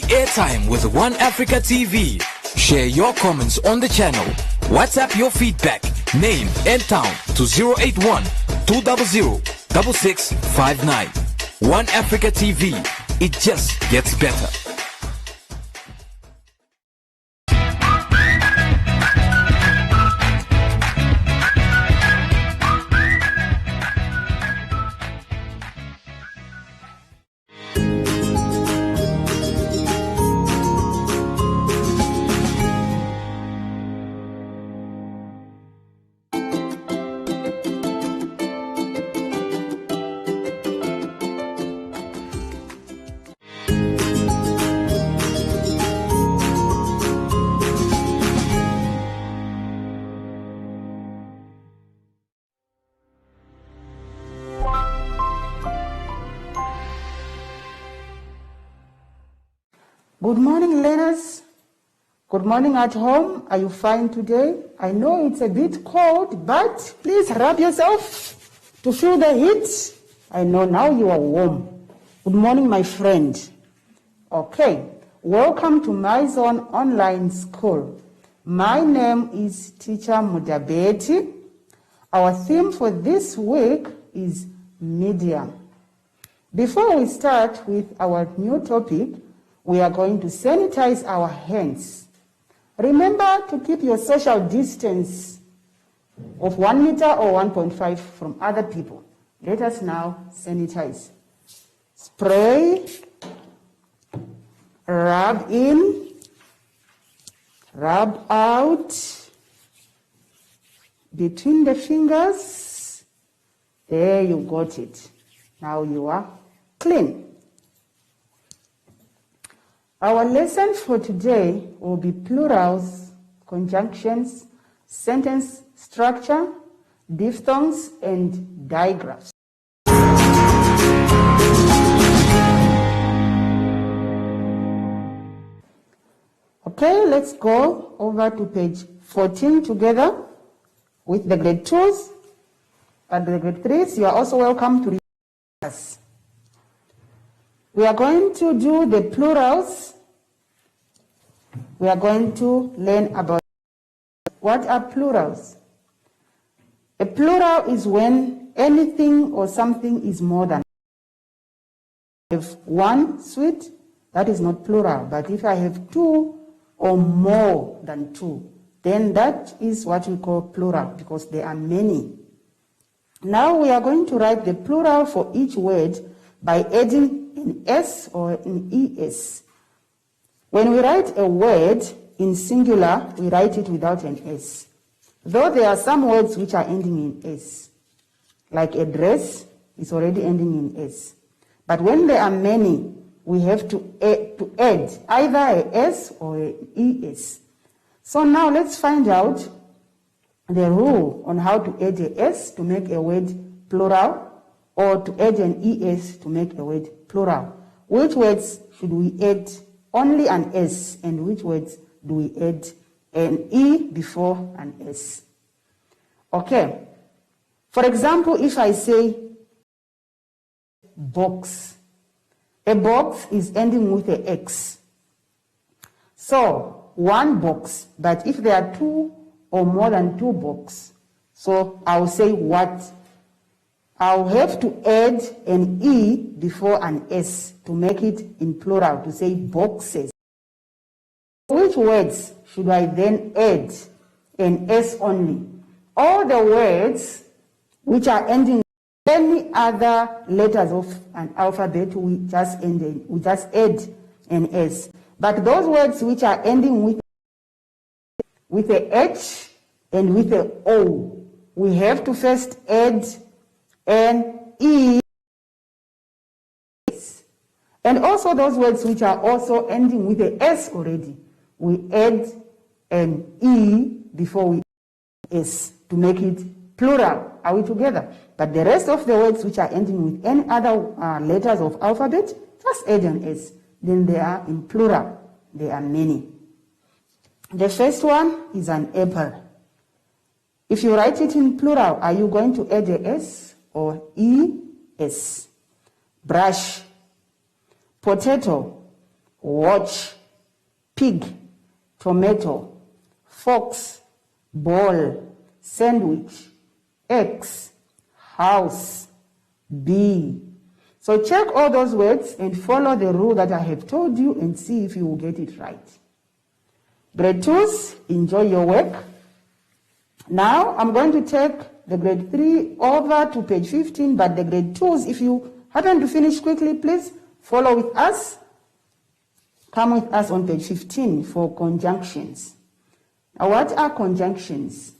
airtime with One Africa TV. Share your comments on the channel. WhatsApp your feedback, name and town to 081 200 6659. One Africa TV. It just gets better. Good morning, learners. Good morning at home. Are you fine today? I know it's a bit cold, but please rub yourself to feel the heat. I know now you are warm. Good morning, my friend. Okay, welcome to My Zone Online School. My name is Teacher Mudabeti. Our theme for this week is media. Before we start with our new topic, we are going to sanitize our hands. Remember to keep your social distance of 1 meter or 1.5 from other people. Let us now sanitize. Spray, rub in, rub out, between the fingers. There, you got it. Now you are clean. Our lesson for today will be plurals, conjunctions, sentence structure, diphthongs, and digraphs. Okay, let's go over to page 14 together with the grade 2s and the grade 3s. You are also welcome to read us. We are going to do the plurals. We are going to learn about what are plurals. A plural is when anything or something is more than. If one sweet, that is not plural. But if I have two or more than two, then that is what we call plural because there are many. Now we are going to write the plural for each word by adding an S or an ES. When we write a word in singular, we write it without an S. Though there are some words which are ending in S, like a dress is already ending in S. But when there are many, we have to add either a S or an ES. So now let's find out the rule on how to add a S to make a word plural, or to add an ES to make a word plural. Which words should we add only an S, and which words do we add an E before an S? Okay. For example, if I say box, a box is ending with an X. So, one box, but if there are two or more than two boxes, so I'll say what? I'll have to add an E before an S to make it in plural, to say boxes. Which words should I then add an S only? All the words which are ending with any other letters of an alphabet, we just add an S. But those words which are ending with a H and with a O, we have to first add an E. And also those words which are also ending with a S already, we add an E before we add S to make it plural. Are we together? But the rest of the words which are ending with any other letters of alphabet, just add an S. Then they are in plural. There are many. The first one is an apple. If you write it in plural, are you going to add a S or ES? Brush. Potato. watch, pig, tomato, fox, ball, sandwich, X, house, bee. So check all those words and follow the rule that I have told you and see if you will get it right. Grade 2s, enjoy your work. Now I'm going to take the grade 3 over to page 15, but the grade 2s, if you happen to finish quickly, please follow with us. Come with us on page 15 for conjunctions. Now, what are conjunctions?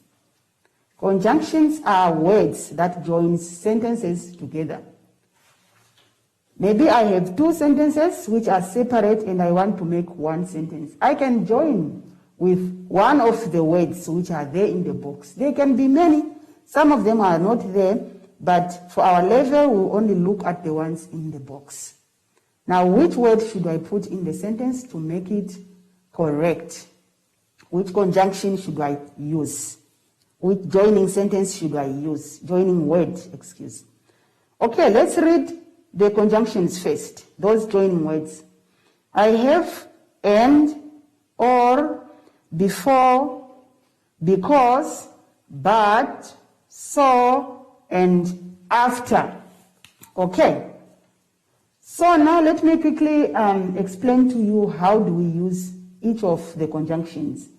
Conjunctions are words that join sentences together. Maybe I have two sentences which are separate and I want to make one sentence. I can join with one of the words which are there in the box. There can be many. Some of them are not there, but for our level, we'll only look at the ones in the box. Now, which word should I put in the sentence to make it correct? Which conjunction should I use? Which joining sentence should I use? Joining word, excuse. Okay, let's read the conjunctions first, those joining words. I have and, or, before, because, but, so, and after. Okay. So now let me quickly explain to you how do we use each of the conjunctions.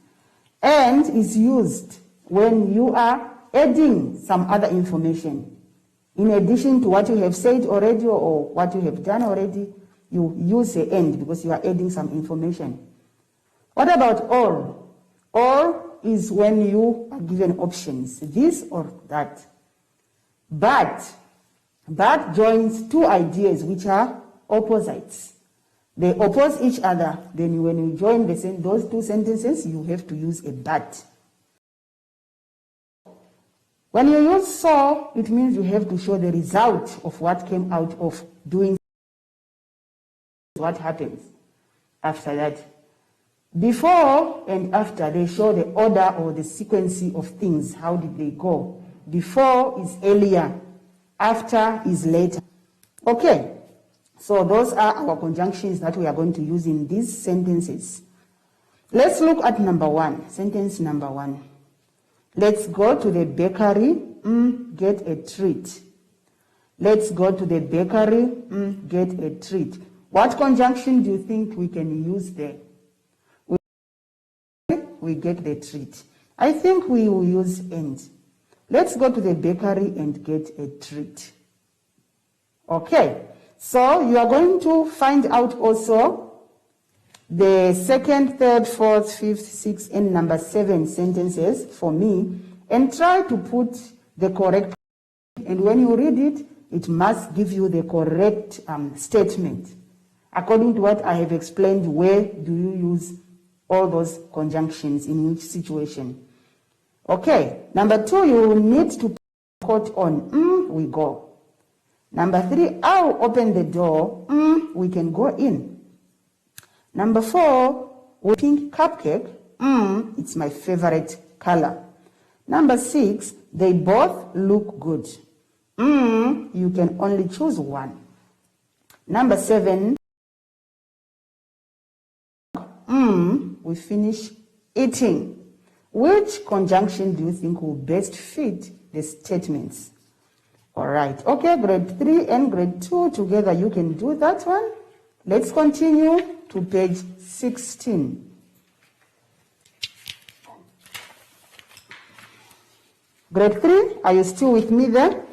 And is used when you are adding some other information. In addition to what you have said already or what you have done already, you use the and because you are adding some information. What about or? Or is when you are given options, this or that. But joins two ideas which are opposites. They oppose each other. Then when you join those two sentences, you have to use a but. When you use so, it means you have to show the result of what came out of doing what happens after that. Before and after, they show the order or the sequence of things. How did they go? Before is earlier, after is later. Okay, so those are our conjunctions that we are going to use in these sentences. Let's look at number 1, sentence number 1. Let's go to the bakery, get a treat. Let's go to the bakery, get a treat. What conjunction do you think we can use there? We get the treat. I think we will use and. Let's go to the bakery and get a treat. Okay, so you are going to find out also the second, third, fourth, fifth, sixth, and number 7 sentences for me and try to put the correct. And when you read it, it must give you the correct statement. According to what I have explained, where do you use all those conjunctions in which situation? Okay, number 2, you will need to quote on, we go. Number 3, I'll open the door, we can go in. Number 4, pink cupcake, it's my favorite color. Number 6, they both look good. You can only choose one. Number 7, we finish eating. Which conjunction do you think will best fit the statements? All right. Okay, grade 3 and grade 2 together, you can do that one. Let's continue to page 16. Grade 3, are you still with me there?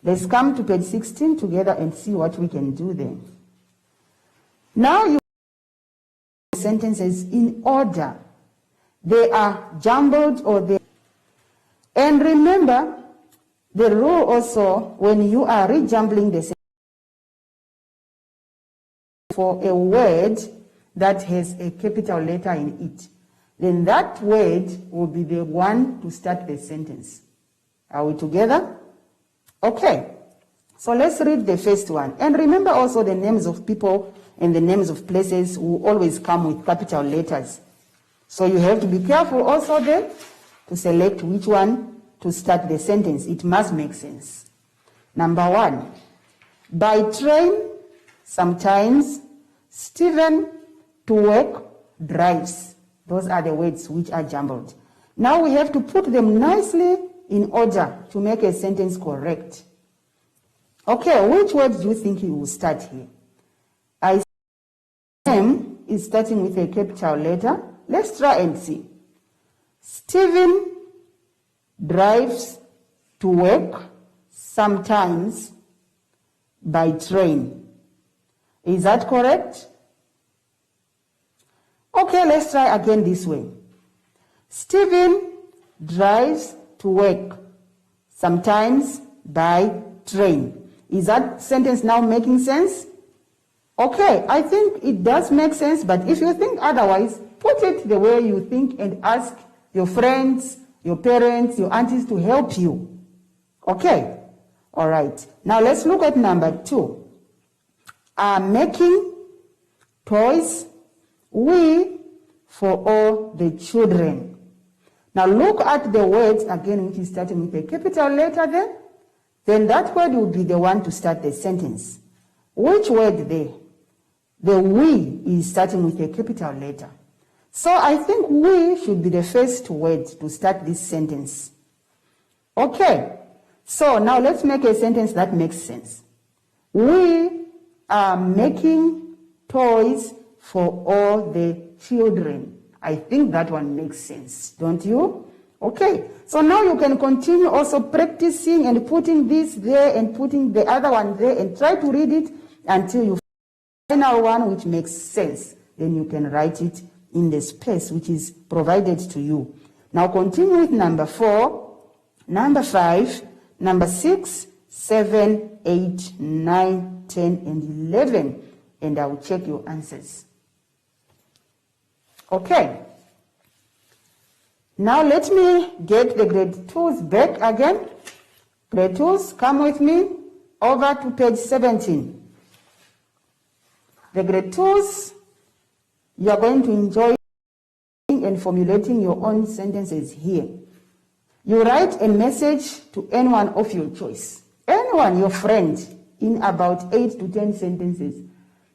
Let's come to page 16 together and see what we can do there. Now you sentences in order. They are jumbled or they. And remember the rule also when you are rejumbling the sentence for a word that has a capital letter in it, then that word will be the one to start the sentence. Are we together? Okay. So let's read the first one. And remember also the names of people and the names of places will always come with capital letters. So you have to be careful also then to select which one to start the sentence. It must make sense. Number 1, by train, sometimes. Stephen to work drives. Those are the words which are jumbled. Now we have to put them nicely in order to make a sentence correct. Okay, which word do you think you will start here? I am is starting with a capital letter. Let's try and see. Stephen drives to work sometimes by train. Is that correct? Okay, let's try again this way. Stephen drives to work sometimes by train. Is that sentence now making sense? Okay, I think it does make sense, but if you think otherwise, put it the way you think and ask your friends, your parents, your aunties to help you. Okay? All right. Now let's look at number 2. Making toys for all the children. Now look at the words again, which is starting with a capital letter there. Then that word will be the one to start the sentence. Which word there? The we is starting with a capital letter. So I think we should be the first word to start this sentence. Okay. So now let's make a sentence that makes sense. We are making toys for all the children. I think that one makes sense, don't you? Okay. So now you can continue also practicing and putting this there and putting the other one there and try to read it until you find final one which makes sense. Then you can write it in the space which is provided to you. Now continue with number 4, number 5, number 6, 7, 8, 9, 10, and 11. And I will check your answers. Okay. Now let me get the grade 2s back again. Grade 2s, come with me over to page 17. The grade 2s, you are going to enjoy and formulating your own sentences here. You write a message to anyone of your choice. Anyone, your friend, in about 8 to 10 sentences.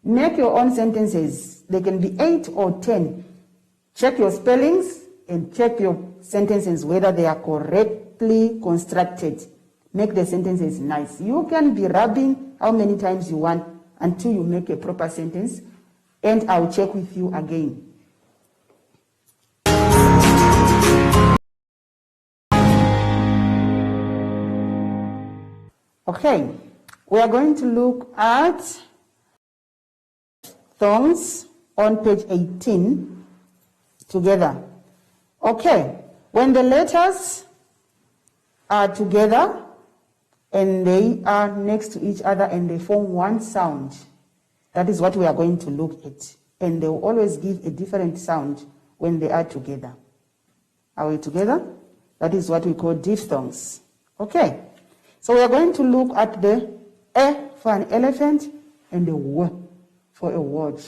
Make your own sentences. They can be 8 or 10. Check your spellings and check your sentences whether they are correctly constructed. Make the sentences nice. You can be rubbing how many times you want until you make a proper sentence, and I'll check with you again. Okay, we are going to look at diphthongs on page 18 together. Okay, when the letters are together and they are next to each other and they form one sound, that is what we are going to look at. And they will always give a different sound when they are together. Are we together? That is what we call diphthongs. Okay. So we are going to look at the E for an elephant and the W for a watch.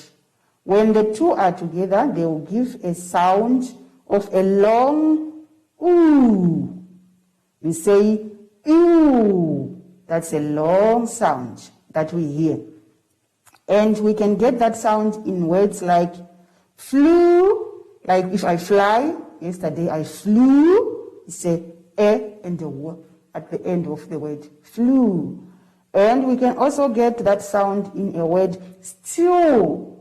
When the two are together, they will give a sound of a long ooh. We say ew. That's a long sound that we hear. And we can get that sound in words like flew, like if I fly. Yesterday I flew. It's a E and a W at the end of the word, flew. And we can also get that sound in a word, stew.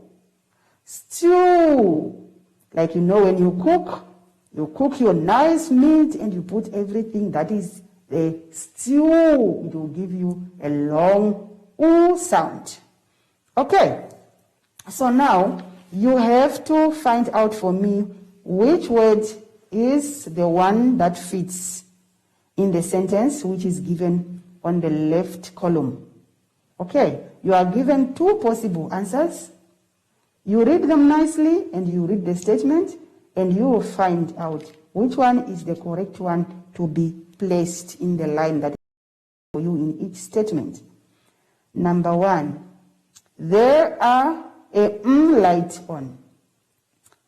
Stew. Like, you know, when you cook your nice meat and you put everything that is the stew, it will give you a long oo sound. Okay. So now you have to find out for me which word is the one that fits in the sentence which is given on the left column. Okay, you are given 2 possible answers. You read them nicely and you read the statement and you will find out which one is the correct one to be placed in the line that is for you in each statement. Number 1, there are a light on.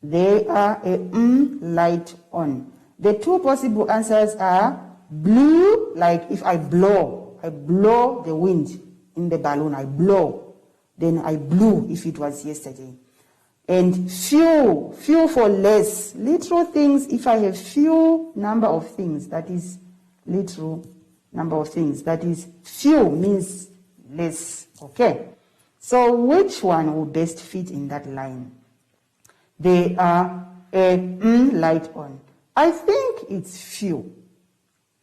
There are a light on. The 2 possible answers are blew, like if I blow the wind in the balloon, I blow. then I blew if it was yesterday. And few for less. Literal things, if I have few number of things, that is literal number of things. That is few means less. Okay. So which one will best fit in that line? They are a light on. I think it's few.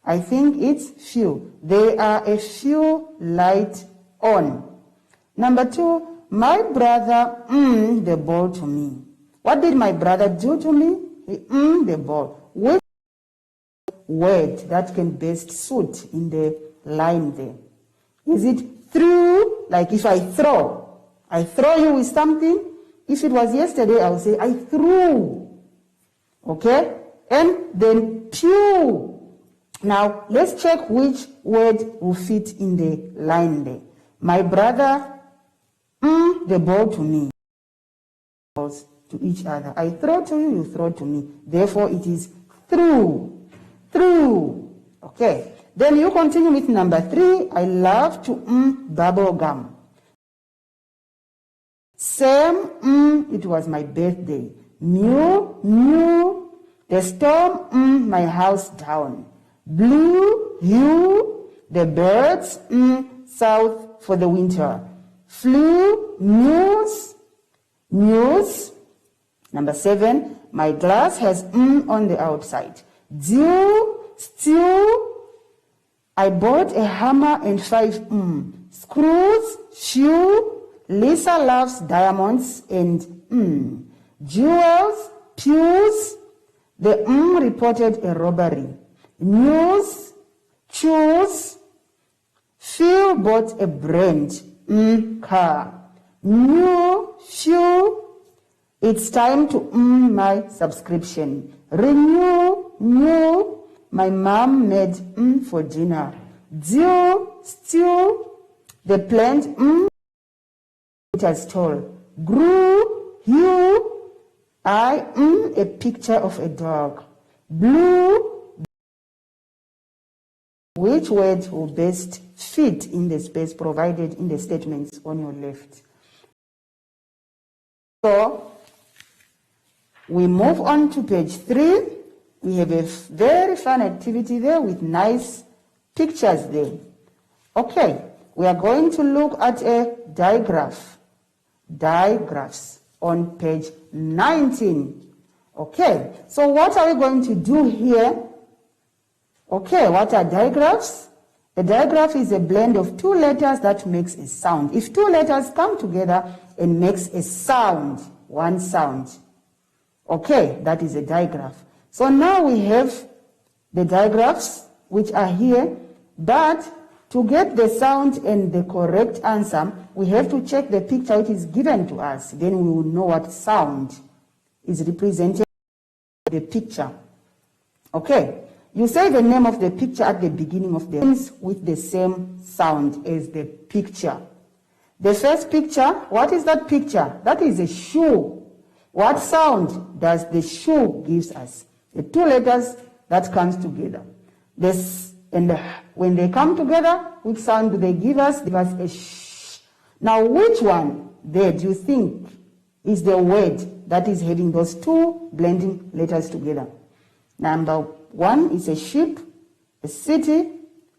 I think it's few. They are a few light on. Number 2, my brother the ball to me. What did my brother do to me? He the ball. Which word that can best suit in the line there? Is it through? Like if I throw you with something. If it was yesterday, I would say I threw. Okay? And then pew. Now, let's check which word will fit in the line there. My brother the ball to me. To each other. I throw to you, you throw to me. Therefore, it is through. Through. Okay. Then you continue with number 3. I love to bubble gum. Sam, it was my birthday. Mew, the storm, my house down. Blue, hue, the birds, south for the winter. Flew, news. Number 7, my glass has on the outside. Dew, stew, I bought a hammer and 5 screws, shoe. Lisa loves diamonds and jewels, pews. The reported a robbery. News, choose. Phil bought a brand car. New, few. It's time to my subscription. Renew, new. My mom made for dinner. Dew, stew. The plant it has tall. Grew, hue. I a picture of a dog. Blue. Which word will best fit in the space provided in the statements on your left? So, we move on to page 3. We have a very fun activity there with nice pictures there. Okay, we are going to look at a digraph. Digraphs on page 19. Okay, so what are we going to do here? Okay, what are digraphs? A digraph is a blend of 2 letters that makes a sound. If 2 letters come together and makes a sound, one sound. Okay, that is a digraph. So now we have the digraphs which are here, but to get the sound and the correct answer, we have to check the picture which is given to us. Then we will know what sound is represented in the picture. Okay. You say the name of the picture at the beginning of the sentence with the same sound as the picture. The first picture, what is that picture? That is a shoe. What sound does the shoe gives us? The 2 letters that comes together. When they come together, which sound do they give us? They give us a sh. Now, which one there do you think is the word that is having those 2 blending letters together? Number 1 is a sheep, a city,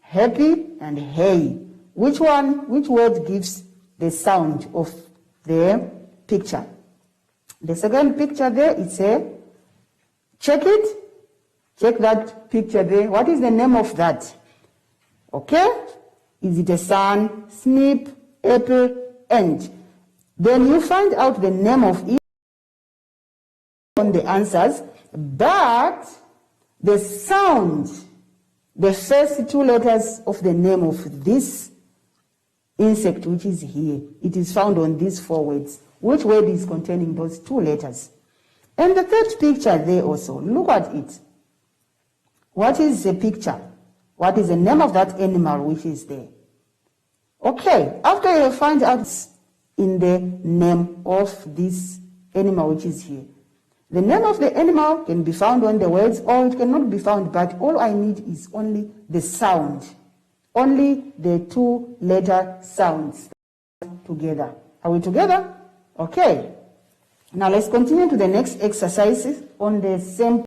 happy, and hay. Which word gives the sound of the picture? The second picture there is check it. Check that picture there. What is the name of that? Okay? Is it a sun, snip, apple, and? Then you find out the name of each on the answers, but the sound, the first 2 letters of the name of this insect which is here, it is found on these 4 words. Which word is containing those 2 letters? And the third picture there also, look at it. What is the picture? What is the name of that animal which is there? Okay, after you find out in the name of this animal which is here, the name of the animal can be found on the words or it cannot be found, but all I need is only the sound. Only the 2 letter sounds together. Are we together? Okay. Now let's continue to the next exercises on the same.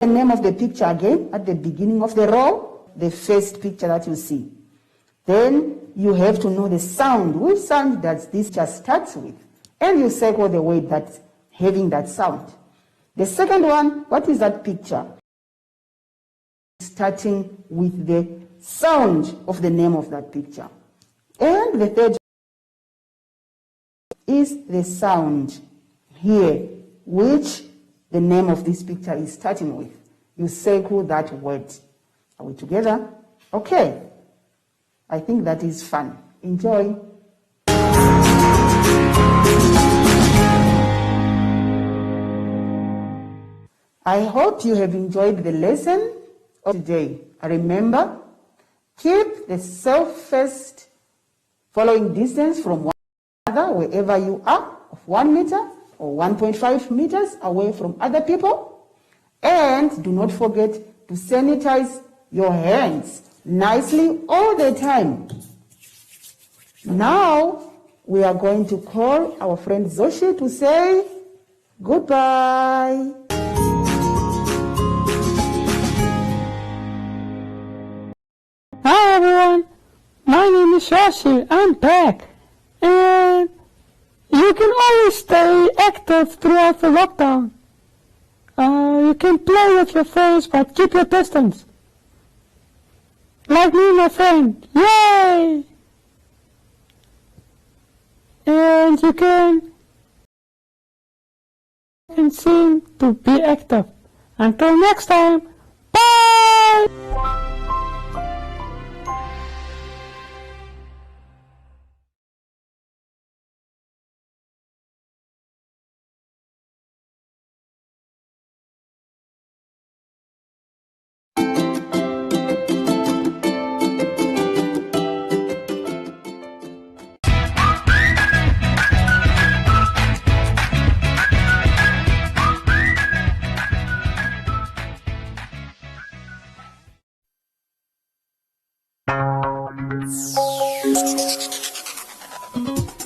The name of the picture again at the beginning of the row, the first picture that you see. Then you have to know the sound. Which sound does this just start with? And you circle the word that's having that sound. The second one, what is that picture? Starting with the sound of the name of that picture. And the third is the sound here, which the name of this picture is starting with. You circle that word. Are we together? Okay. I think that is fun. Enjoy. I hope you have enjoyed the lesson of today. Remember, keep the self-first following distance from one another wherever you are, of 1 meter or 1.5 meters away from other people. And do not forget to sanitize your hands nicely all the time. Now, we are going to call our friend Zoshi to say goodbye. Hi everyone, my name is Zoshi. I'm back. And you can always stay active throughout the lockdown. You can play with your friends, but keep your distance. Like me and my friend. Yay! And you can seem to be active. Until next time, bye!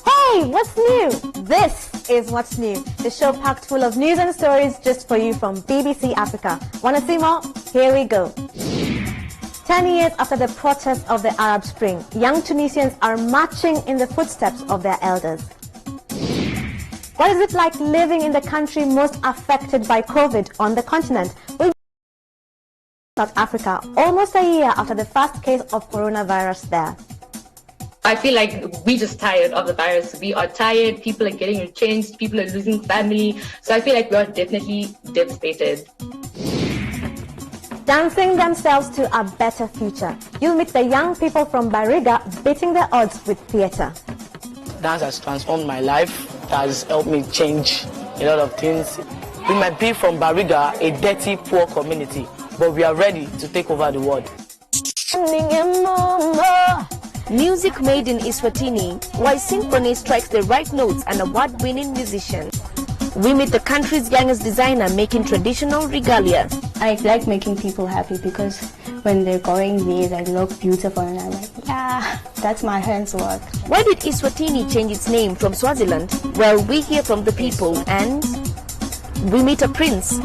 Hey, what's new? This is What's New, the show packed full of news and stories just for you from BBC Africa. Wanna see more? Here we go. 10 years after the protests of the Arab Spring, young Tunisians are marching in the footsteps of their elders. What is it like living in the country most affected by COVID on the continent? South Africa, almost a year after the first case of coronavirus there. I feel like we're just tired of the virus. We are tired. People are getting retrenched. People are losing family. So I feel like we are definitely devastated. Dancing themselves to a better future. You'll meet the young people from Bariga beating the odds with theatre. Dance has transformed my life. It has helped me change a lot of things. We might be from Bariga, a dirty, poor community, but we are ready to take over the world. Music made in Eswatini, while Symphony strikes the right notes, an award-winning musician. We meet the country's youngest designer making traditional regalia. I like making people happy because when they're going there, they look beautiful and I'm like, yeah, that's my hand's work. Why did Eswatini change its name from Swaziland? Well, we hear from the people and we meet a prince.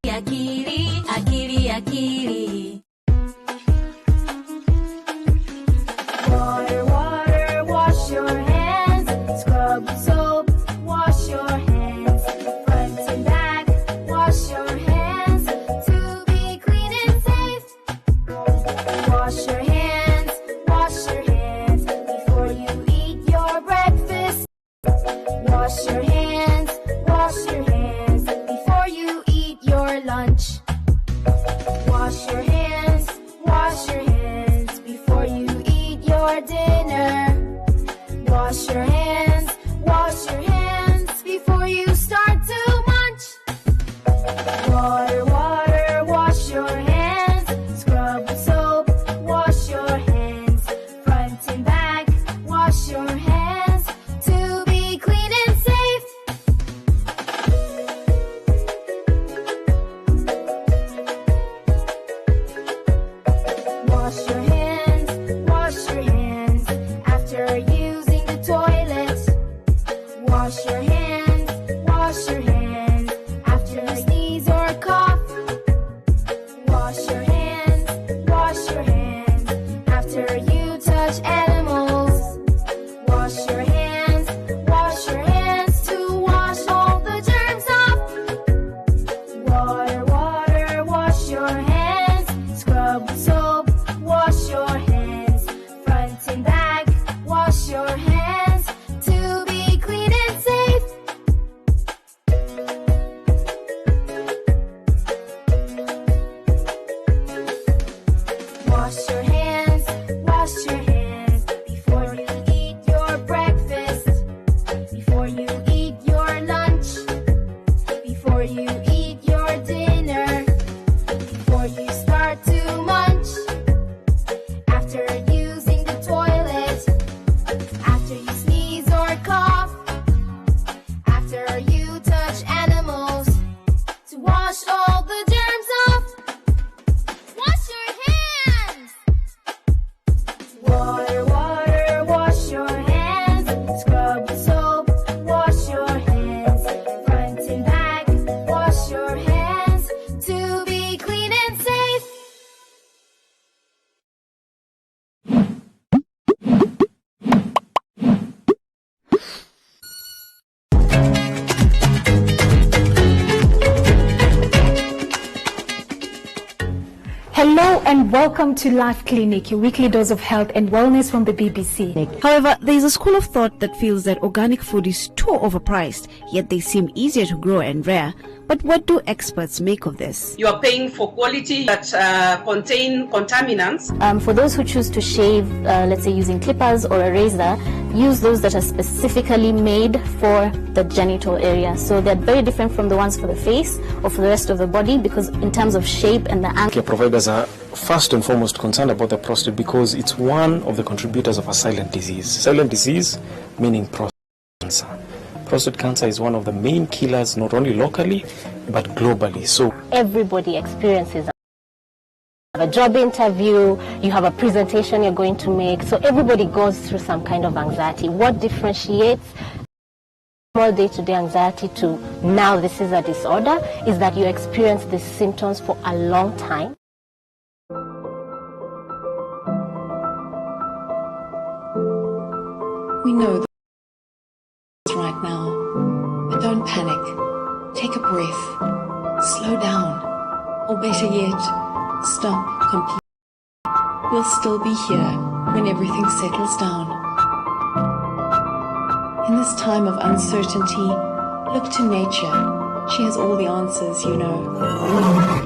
Akiri, akiri, akiri. Water, water, wash your hands. Scrub soap, wash your hands. Front and back, wash your hands. To be clean and safe. Wash your hands before you eat your breakfast. Wash your hands touch animals, to wash all the germs off. Wash your hands! Water, water, wash your hands. Scrub with soap, wash your hands. Front and back, wash your hands. To be clean and safe. Hello and welcome to Life Clinic, your weekly dose of health and wellness from the BBC. However, there is a school of thought that feels that organic food is too overpriced, yet they seem easier to grow and rare. But what do experts make of this? You are paying for quality that contain contaminants. For those who choose to shave, let's say using clippers or a razor, use those that are specifically made for the genital area. So they're very different from the ones for the face or for the rest of the body, because in terms of shape and the angle. Care providers are first and foremost concerned about the prostate because it's one of the contributors of a silent disease. Silent disease meaning prostate cancer. Prostate cancer is one of the main killers, not only locally but globally. So everybody experiences a job interview, you have a presentation you're going to make, so everybody goes through some kind of anxiety. What differentiates normal day-to-day anxiety to now this is a disorder is that you experience these symptoms for a long time. We know that right now, but don't panic. Take a breath, slow down, or better yet, stop completely. We'll still be here when everything settles down. In this time of uncertainty, look to nature. She has all the answers, you know.